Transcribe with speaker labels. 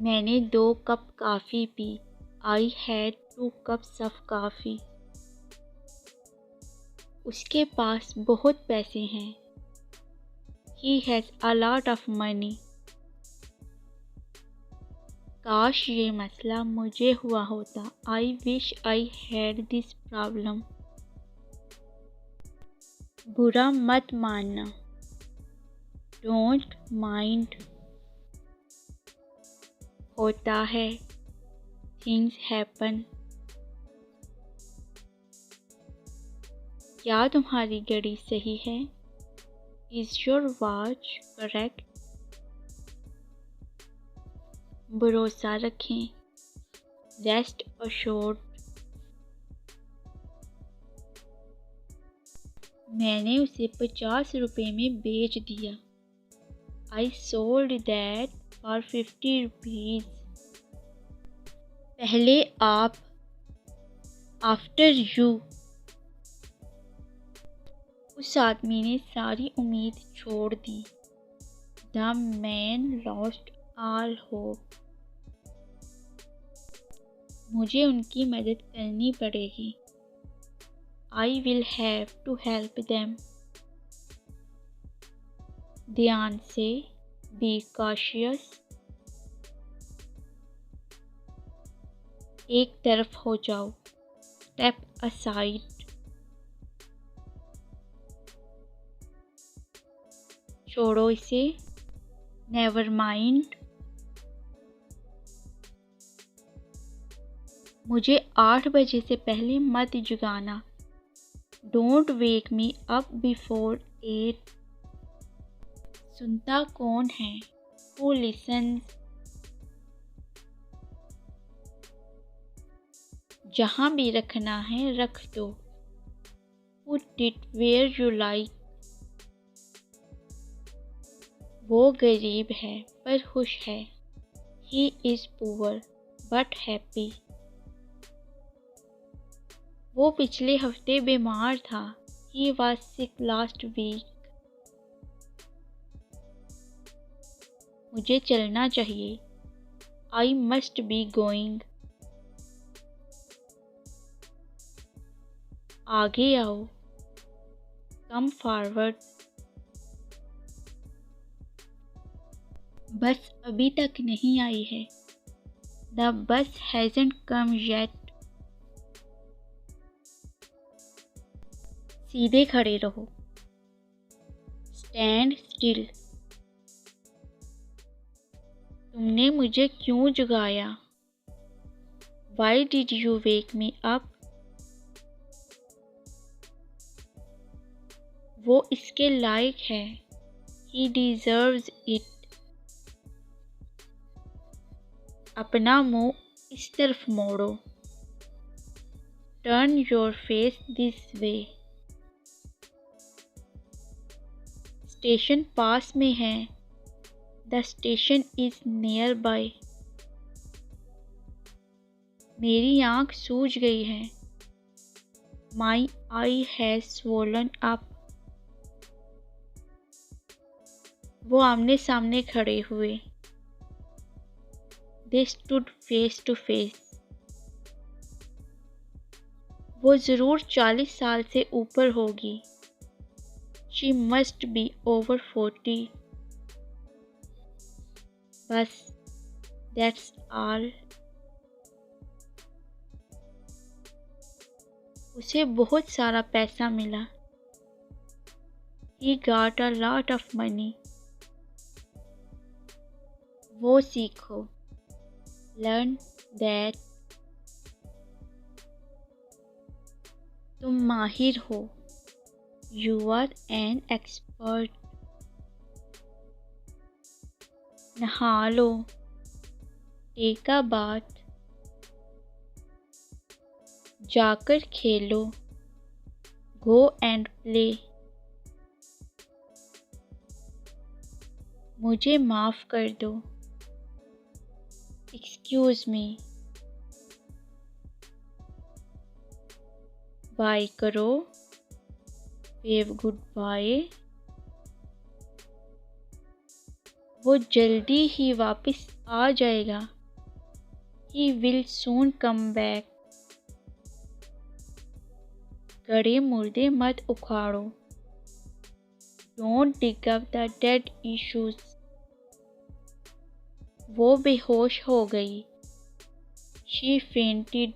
Speaker 1: मैंने 2 cup coffee P. I had 2 cups of coffee. उसके पास बहुत पैसे हैं। He has a lot of money. काश ये मसला मुझे हुआ होता। I wish I had this problem. बुरा मत मानना। Don't mind. होता है। Things happen. क्या तुम्हारी घड़ी सही है? Is your watch correct? भरोसा रखें। Rest assured. मैंने उसे 50 रुपए में बेच दिया। I sold that for 50 rupees. पहले आप। After you. उस आदमी ने सारी उम्मीद छोड़ दी। The man lost all hope. मुझे उनकी मदद करनी पड़ेगी। I will have to help them. ध्यान से। Be cautious. एक तरफ हो जाओ। Step aside. छोड़ो इसे। Never mind. मुझे 8 बजे से पहले मत जगाना। Don't wake me up before 8. सुनता कौन है? Who listens? जहाँ भी रखना है रख दो। Put it where you like. वो गरीब है पर खुश है। He is poor but happy. वो पिछले हफ्ते बीमार था। He was sick last week. मुझे चलना चाहिए। I must be going. आगे आओ। Come forward. बस अभी तक नहीं आई है। The bus hasn't come yet. सीधे खड़े रहो। Stand still. तुमने मुझे क्यों जगाया? Why did you wake me up? वो इसके लायक है। He deserves it. अपना मुंह इस तरफ मोड़ो। Turn your face this way. Station पास में है। The station is nearby. मेरी आँख सूज गई है। My eye has swollen up. वो आमने सामने खड़े हुए। They stood face to face. वो ज़रूर 40 साल से ऊपर होगी। She must be over 40. बस, that's all. उसे बहुत सारा पैसा मिला। He got a lot of money. वो सीखो। Learn that. तुम माहिर हो। You are an expert. नहा लो। Take a bath. जाकर खेलो। Go and play. मुझे माफ़ कर दो। Excuse me. बाय करो। Wave goodbye. वो जल्दी ही वापस आ जाएगा। He will soon come back. गड़े मुर्दे मत उखाड़ो। Don't dig up the dead issues. वो बेहोश हो गई। She fainted.